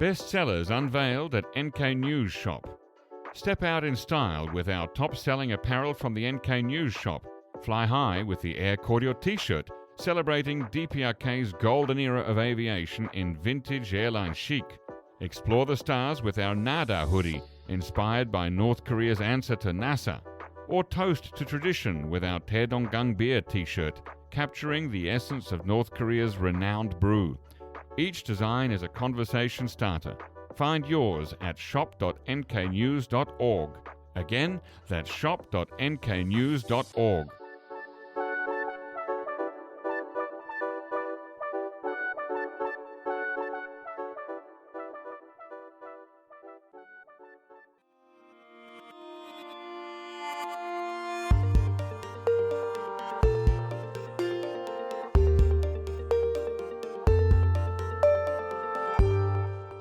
Bestsellers unveiled at NK News Shop. Step out in style with our top-selling apparel from the NK News Shop. Fly high with the Air Cordial T-shirt, celebrating DPRK's golden era of aviation in vintage airline chic. Explore the stars with our Nada hoodie, inspired by North Korea's answer to NASA. Or toast to tradition with our Taedonggang beer T-shirt, capturing the essence of North Korea's renowned brew. Each design is a conversation starter. Find yours at shop.nknews.org. Again, that's shop.nknews.org.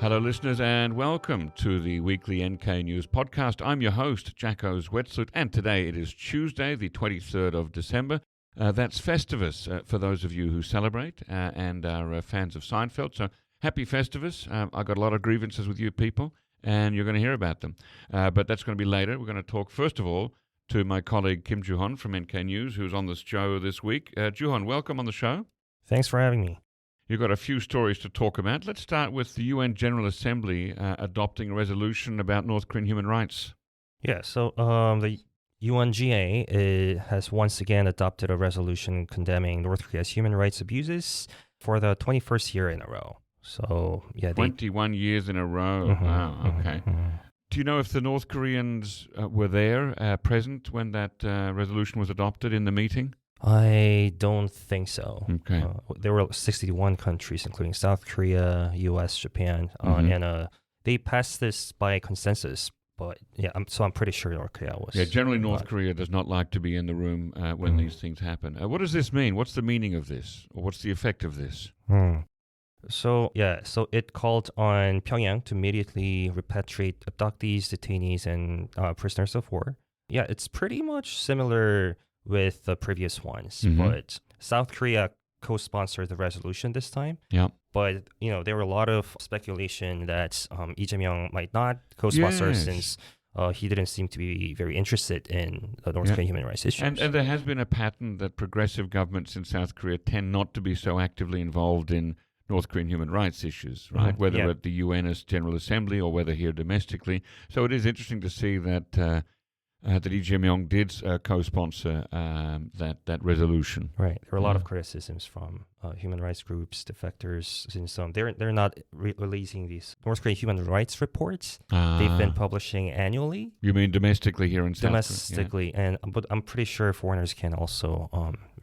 Hello, listeners, and welcome to the weekly NK News podcast. I'm your host, Jacco Zwetsloot, and today it is Tuesday, the 23rd of December. That's Festivus for those of you who celebrate and are fans of Seinfeld. So happy Festivus. I've got a lot of grievances with you people, and you're going to hear about them. But that's going to be later. We're going to talk, first of all, to my colleague Kim Jooheon from NK News, who's on this show this week. Jooheon, welcome on the show. Thanks for having me. You've got a few stories to talk about. Let's start with the UN General Assembly adopting a resolution about North Korean human rights. Yeah, so the UNGA has once again adopted a resolution condemning North Korea's human rights abuses for the 21st year in a row. So, yeah, 21 years in a row. Wow, okay. Do you know if the North Koreans were there, present, when that resolution was adopted in the meeting? I don't think so. Okay. There were 61 countries, including South Korea, U.S., Japan, and they passed this by consensus. But yeah, I'm pretty sure North Korea was. Yeah, generally North Korea does not like to be in the room when these things happen. What does this mean? What's the meaning of this? Or what's the effect of this? So it called on Pyongyang to immediately repatriate abductees, detainees, and prisoners of war. Yeah, it's pretty much similar with the previous ones, but South Korea co-sponsored the resolution this time. Yeah. But there were a lot of speculation that Lee Jae-myung might not co-sponsor since he didn't seem to be very interested in the North Korean human rights issues. And there has been a pattern that progressive governments in South Korea tend not to be so actively involved in North Korean human rights issues, right? Whether at the UN's General Assembly or whether here domestically. So it is interesting to see that that Lee Jae-myung did co-sponsor that resolution. Right. There were a lot of criticisms from human rights groups, defectors, since they're not releasing these North Korean human rights reports. They've been publishing annually. You mean domestically here in South Korea? Domestically, but I'm pretty sure foreigners can also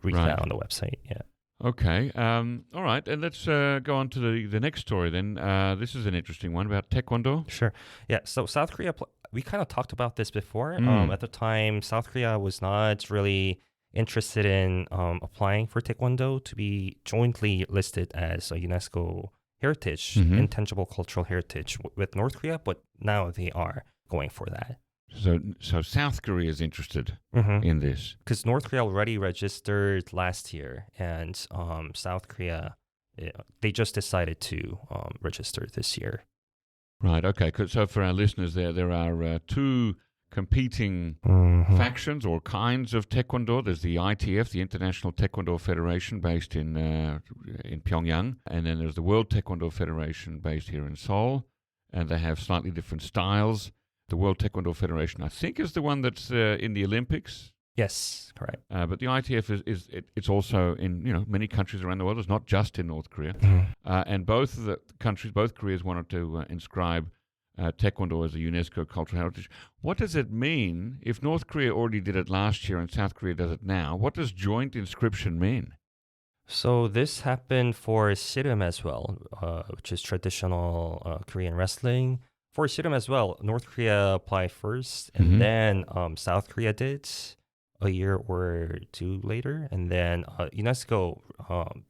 read that on the website. Yeah. Okay. All right. And let's go on to the next story then. This is an interesting one about Taekwondo. Sure. Yeah. So South Korea, we kind of talked about this before. At the time, South Korea was not really interested in applying for Taekwondo to be jointly listed as a UNESCO heritage, intangible cultural heritage with North Korea, but now they are going for that. So South Korea is interested in this. Because North Korea already registered last year, and South Korea, they just decided to register this year. Right, okay. So for our listeners there are two competing factions or kinds of Taekwondo. There's the ITF, the International Taekwondo Federation, based in Pyongyang. And then there's the World Taekwondo Federation, based here in Seoul. And they have slightly different styles. The World Taekwondo Federation, I think, is the one that's in the Olympics. Yes, correct. But the ITF it's also in many countries around the world. It's not just in North Korea. And both of the countries, both Koreas, wanted to inscribe Taekwondo as a UNESCO cultural heritage. What does it mean if North Korea already did it last year and South Korea does it now? What does joint inscription mean? So this happened for Sirim as well, which is traditional Korean wrestling. For Sirim as well, North Korea applied first, and then South Korea did a year or two later, and then UNESCO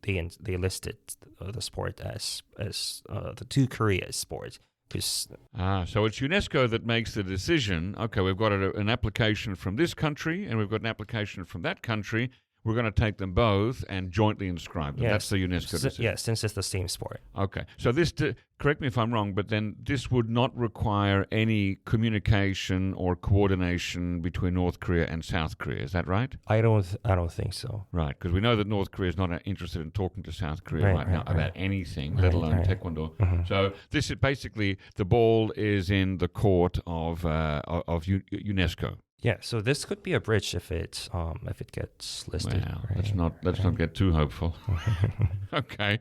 they listed the sport as the two Korea sport. So it's UNESCO that makes the decision. Okay, we've got an application from this country, and we've got an application from that country. we're going to take them both and jointly inscribe them. That's the UNESCO decision. Yeah, since it's the same sport. Okay. So this, correct me if I'm wrong, but then this would not require any communication or coordination between North Korea and South Korea. Is that right? I don't think so. Right, because we know that North Korea is not interested in talking to South Korea right now about anything, let alone taekwondo. So this is basically, the ball is in the court of UNESCO. Yeah, so this could be a bridge if it gets listed. Well, right? let's not get too hopeful. Okay,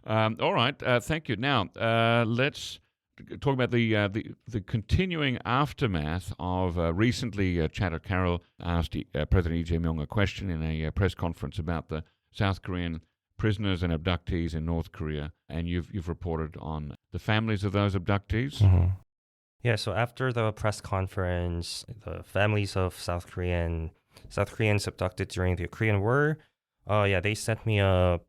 all right. Thank you. Now let's talk about the continuing aftermath of recently. Chatter Carroll asked President Lee Jae-myung a question in a press conference about the South Korean prisoners and abductees in North Korea, and you've reported on the families of those abductees. Yeah, so after the press conference, the families of South Koreans abducted during the Korean War, they sent me a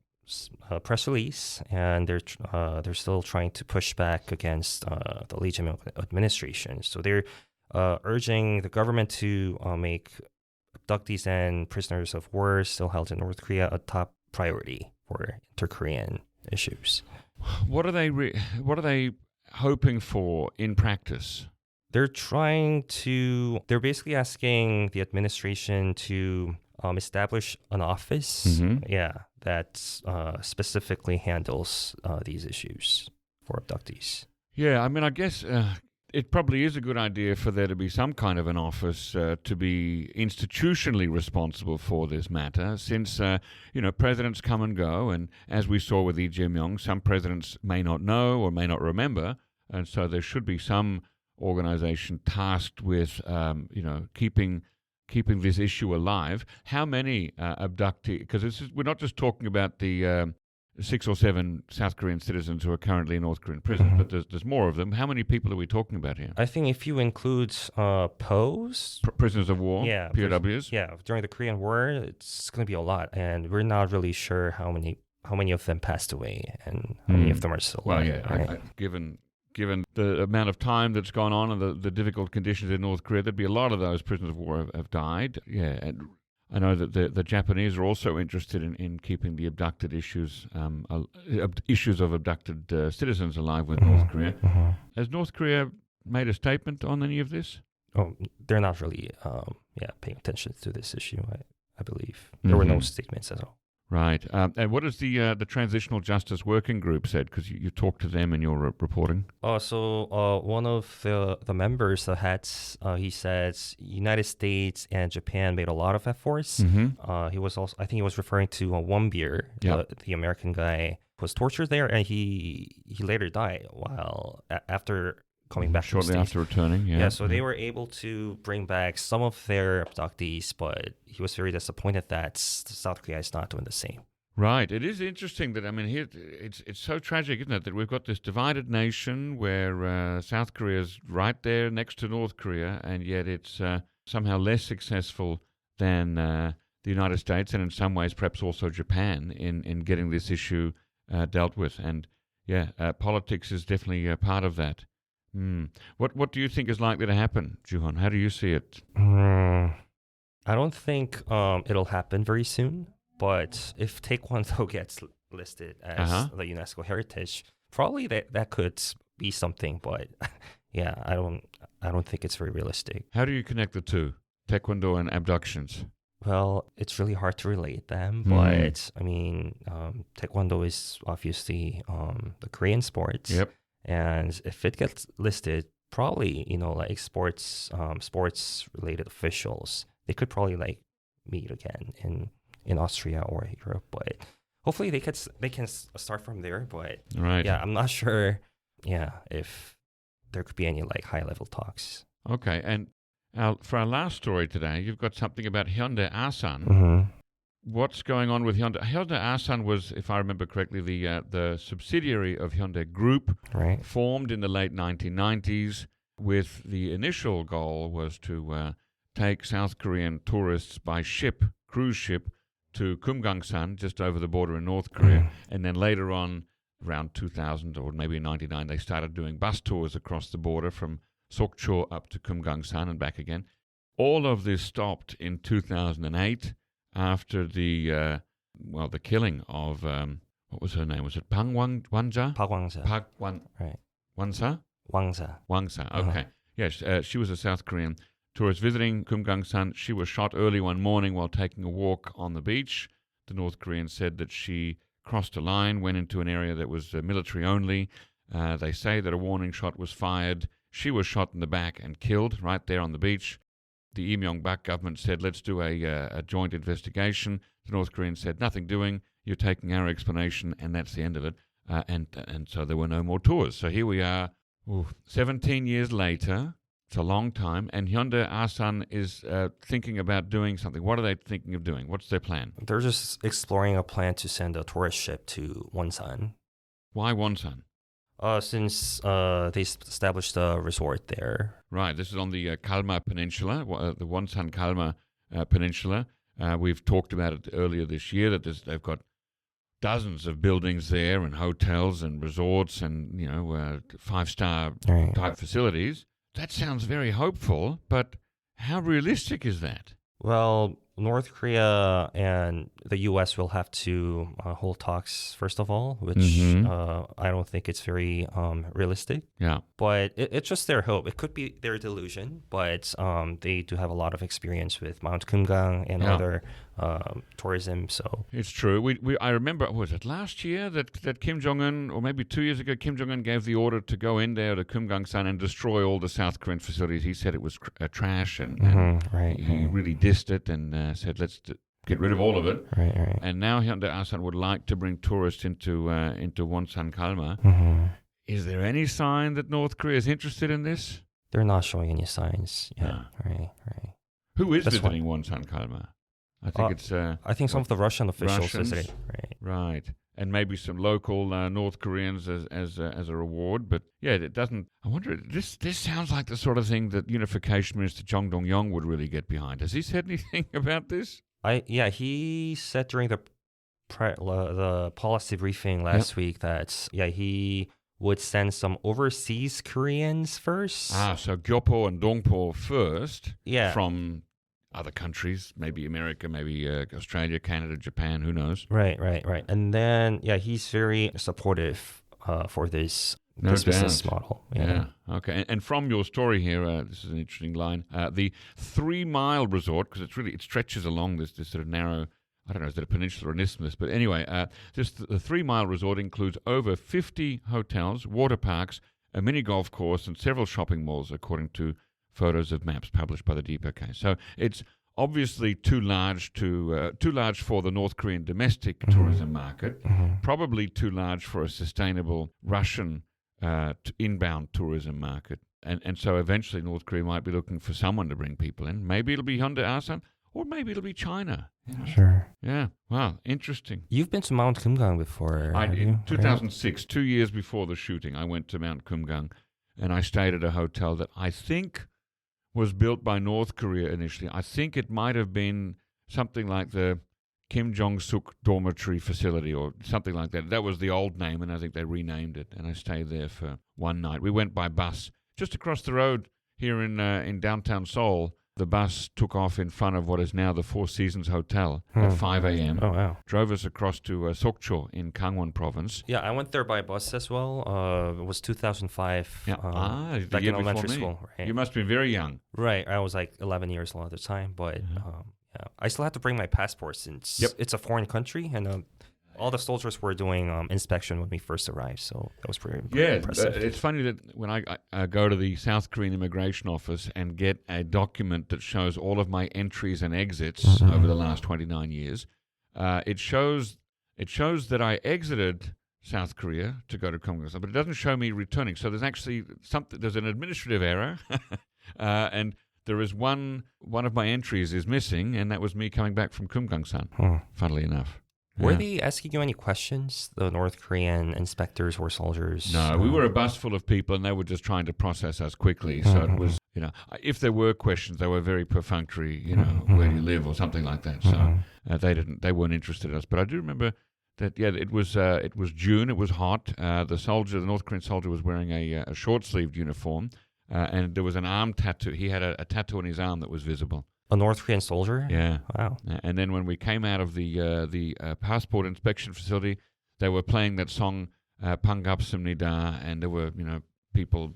press release, and they're still trying to push back against the Lee Jae-myung administration. So they're urging the government to make abductees and prisoners of war still held in North Korea a top priority for inter-Korean issues. What are they hoping for in practice? They're basically asking the administration to establish an office, that specifically handles these issues for abductees. Yeah, I mean, I guess it probably is a good idea for there to be some kind of an office to be institutionally responsible for this matter, since, presidents come and go, and as we saw with Lee Jae-myung, some presidents may not know or may not remember, and so there should be some organization tasked with, keeping this issue alive. How many abductees? Because we're not just talking about the 6 or 7 South Korean citizens who are currently in North Korean prisons, but there's more of them. How many people are we talking about here? I think if you include POWs, prisoners of war, POWs. During the Korean War, it's going to be a lot, and we're not really sure how many of them passed away and how many of them are still alive. Well, yeah, given the amount of time that's gone on and the difficult conditions in North Korea, there'd be a lot of those prisoners of war have died. Yeah, and I know that the Japanese are also interested in keeping the abducted issues of abducted citizens alive with North Korea. Has North Korea made a statement on any of this? Oh, they're not really paying attention to this issue, I believe. There were no statements at all. Right. And what has the Transitional Justice Working Group said? Because you talked to them in your reporting. So one of the members, the heads, he says United States and Japan made a lot of efforts. He was also, I think he was referring to Wonbeer, the American guy who was tortured there, and he later died while after coming back shortly after returning. So they were able to bring back some of their abductees, but he was very disappointed that South Korea is not doing the same. Right. It is interesting that, I mean, here it's so tragic, isn't it, that we've got this divided nation where South Korea is right there next to North Korea, and yet it's somehow less successful than the United States, and in some ways perhaps also Japan in getting this issue dealt with. And politics is definitely a part of that. What do you think is likely to happen, Jooheon? How do you see it? I don't think it'll happen very soon. But if Taekwondo gets listed as the UNESCO heritage, probably that could be something. But I don't think it's very realistic. How do you connect the two, Taekwondo and abductions? Well, it's really hard to relate them. But I mean, Taekwondo is obviously the Korean sport. Yep. And if it gets listed, probably, like sports related officials, they could probably meet again in Austria or Europe. But hopefully they can start from there. But I'm not sure if there could be any high level talks. Okay, and for our last story today, you've got something about Hyundai Asan. What's going on with Hyundai? Hyundai Asan was, if I remember correctly, the subsidiary of Hyundai Group, formed in the late 1990s, with the initial goal was to take South Korean tourists by cruise ship, to Kumgangsan, just over the border in North Korea, and then later on, around 2000 or maybe 99, they started doing bus tours across the border from Sokcho up to Kumgangsan and back again. All of this stopped in 2008. after the killing of what was her name? Was it Pang Wanja? Park Wangsa. Park Right. Wansa? Wangsa. Wangsa. Okay. Yes, she was a South Korean tourist visiting Kumgangsan. She was shot early one morning while taking a walk on the beach. The North Koreans said that she crossed a line, went into an area that was military only. They say that a warning shot was fired. She was shot in the back and killed right there on the beach. The Myung government said, let's do a joint investigation. The North Koreans said, nothing doing. You're taking our explanation, and that's the end of it. And so there were no more tours. So here we are, 17 years later. It's a long time. And Hyundai Asan is thinking about doing something. What are they thinking of doing? What's their plan? They're just exploring a plan to send a tourist ship to Wonsan. Why Wonsan? Since they established a resort there. Right. This is on the Kalma Peninsula, the Wonsan Kalma Peninsula. We've talked about it earlier this year that they've got dozens of buildings there and hotels and resorts and, 5-star type facilities. That sounds very hopeful, but how realistic is that? Well, North Korea and the U.S. will have to hold talks, first of all, which I don't think it's very realistic. Yeah. But it's just their hope. It could be their delusion, but they do have a lot of experience with Mount Kumgang and other tourism. So it's true. I remember, was it last year that Kim Jong-un, or maybe 2 years ago, Kim Jong-un gave the order to go in there to Kumgangsan and destroy all the South Korean facilities. He said it was trash, and he really dissed it and said, let's get rid of all of it. Right. And now Hyundai Asan would like to bring tourists into Wonsan Kalma. Is there any sign that North Korea is interested in this? They're not showing any signs yet. No. Right. Who is visiting Wonsan Kalma? I think it's... I think some of the Russian officials visiting. Right. And maybe some local North Koreans as a reward. But yeah, it doesn't... I wonder, this sounds like the sort of thing that Unification Minister Chung Dong-yong would really get behind. Has he said anything about this? He said during the policy briefing last week that he would send some overseas Koreans first. So Gyopo and Dongpo first. Yeah. From other countries, maybe America, maybe Australia, Canada, Japan, who knows? Right. And then, he's very supportive for this business model. Yeah. Okay. And from your story here, this is an interesting line. The 3 Mile Resort, because it stretches along this sort of narrow, I don't know, is it a peninsula or an isthmus? But anyway, the 3 Mile Resort includes over 50 hotels, water parks, a mini golf course, and several shopping malls, according to photos of maps published by the DPRK. So it's obviously too large for the North Korean domestic tourism market, probably too large for a sustainable Russian inbound tourism market. And so eventually North Korea might be looking for someone to bring people in. Maybe it'll be Hyundai Asan, or maybe it'll be China. Sure. Yeah. Wow. Interesting. You've been to Mount Kumgang before. I did. 2006, 2 years before the shooting, I went to Mount Kumgang, and I stayed at a hotel that I think was built by North Korea initially. I think it might have been something like the Kim Jong-suk dormitory facility or something like that. That was the old name, and I think they renamed it, and I stayed there for one night. We went by bus just across the road here in downtown Seoul. The bus took off in front of what is now the Four Seasons Hotel at 5 a.m. Oh, wow. Drove us across to Sokcho in Gangwon province. Yeah, I went there by bus as well. It was 2005. Yeah. Back the year in elementary before me. school. Right? You must be very young. Right. I was like 11 years old at the time, but I still had to bring my passport since it's a foreign country, and all the soldiers were doing inspection when we first arrived, so that was pretty impressive. It's funny that when I go to the South Korean immigration office and get a document that shows all of my entries and exits over the last 29 years, it shows that I exited South Korea to go to Kumgangsan, but it doesn't show me returning. So there's actually there's an administrative error, and there is one of my entries is missing, and that was me coming back from Kumgangsan, funnily enough. Were they asking you any questions, the North Korean inspectors or soldiers? No, we were a bus full of people, and they were just trying to process us quickly. So it was, if there were questions, they were very perfunctory, where do you live or something like that. So they weren't interested in us. But I do remember that, it was June, it was hot. The North Korean soldier was wearing a short-sleeved uniform. and there was an arm tattoo. He had a tattoo on his arm that was visible. A North Korean soldier? Yeah. Wow. And then when we came out of the passport inspection facility, they were playing that song "반갑습니다," and there were people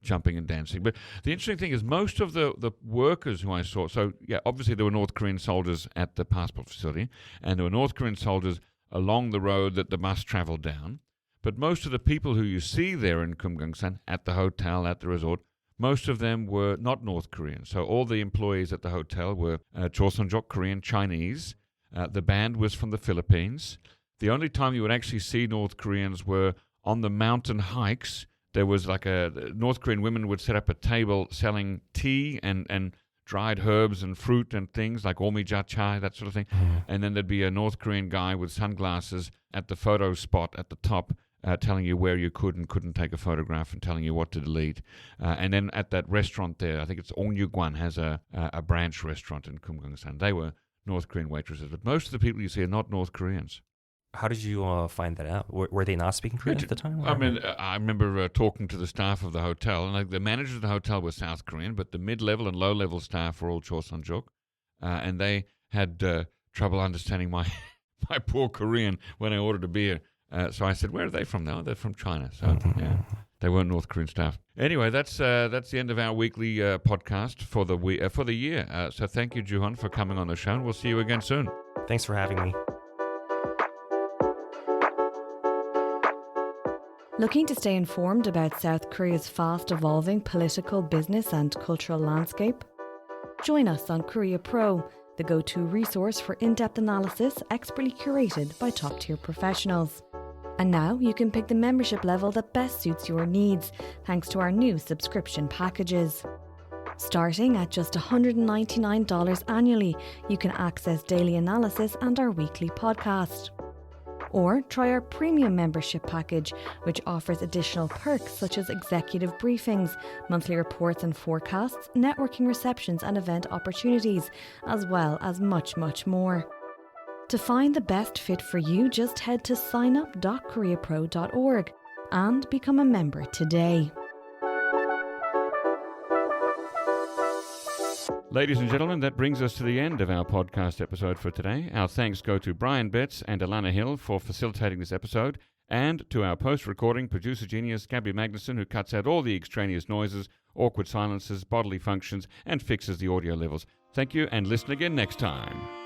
jumping and dancing. But the interesting thing is most of the workers who I saw, so yeah, obviously there were North Korean soldiers at the passport facility, and there were North Korean soldiers along the road that the bus traveled down. But most of the people who you see there in Kumgangsan, at the hotel, at the resort, most of them were not North Korean. So all the employees at the hotel were Joseonjok, Korean, Chinese. The band was from the Philippines. The only time you would actually see North Koreans were on the mountain hikes. There was North Korean women would set up a table selling tea and dried herbs and fruit and things like omija chai, that sort of thing. And then there'd be a North Korean guy with sunglasses at the photo spot at the top, telling you where you could and couldn't take a photograph and telling you what to delete. And then at that restaurant there, I think it's Ongyugwan has a branch restaurant in Kumgangsan. They were North Korean waitresses, but most of the people you see are not North Koreans. How did you find that out? Were they not speaking Korean at the time? I mean, I remember talking to the staff of the hotel, and the managers of the hotel were South Korean, but the mid-level and low-level staff were all Joseonjok, and they had trouble understanding my poor Korean when I ordered a beer. So I said, "Where are they from?" No, they're from China. So yeah, they weren't North Korean staff. Anyway, that's the end of our weekly podcast for the year. So thank you, Jooheon, for coming on the show, and we'll see you again soon. Thanks for having me. Looking to stay informed about South Korea's fast-evolving political, business and cultural landscape? Join us on Korea Pro, the go-to resource for in-depth analysis expertly curated by top-tier professionals. And now you can pick the membership level that best suits your needs, thanks to our new subscription packages. Starting at just $199 annually, you can access daily analysis and our weekly podcast. Or try our premium membership package, which offers additional perks such as executive briefings, monthly reports and forecasts, networking receptions and event opportunities, as well as much, much more. To find the best fit for you, just head to signup.koreapro.org and become a member today. Ladies and gentlemen, that brings us to the end of our podcast episode for today. Our thanks go to Brian Betts and Alana Hill for facilitating this episode, and to our post-recording producer genius Gabby Magnuson, who cuts out all the extraneous noises, awkward silences, bodily functions, and fixes the audio levels. Thank you, and listen again next time.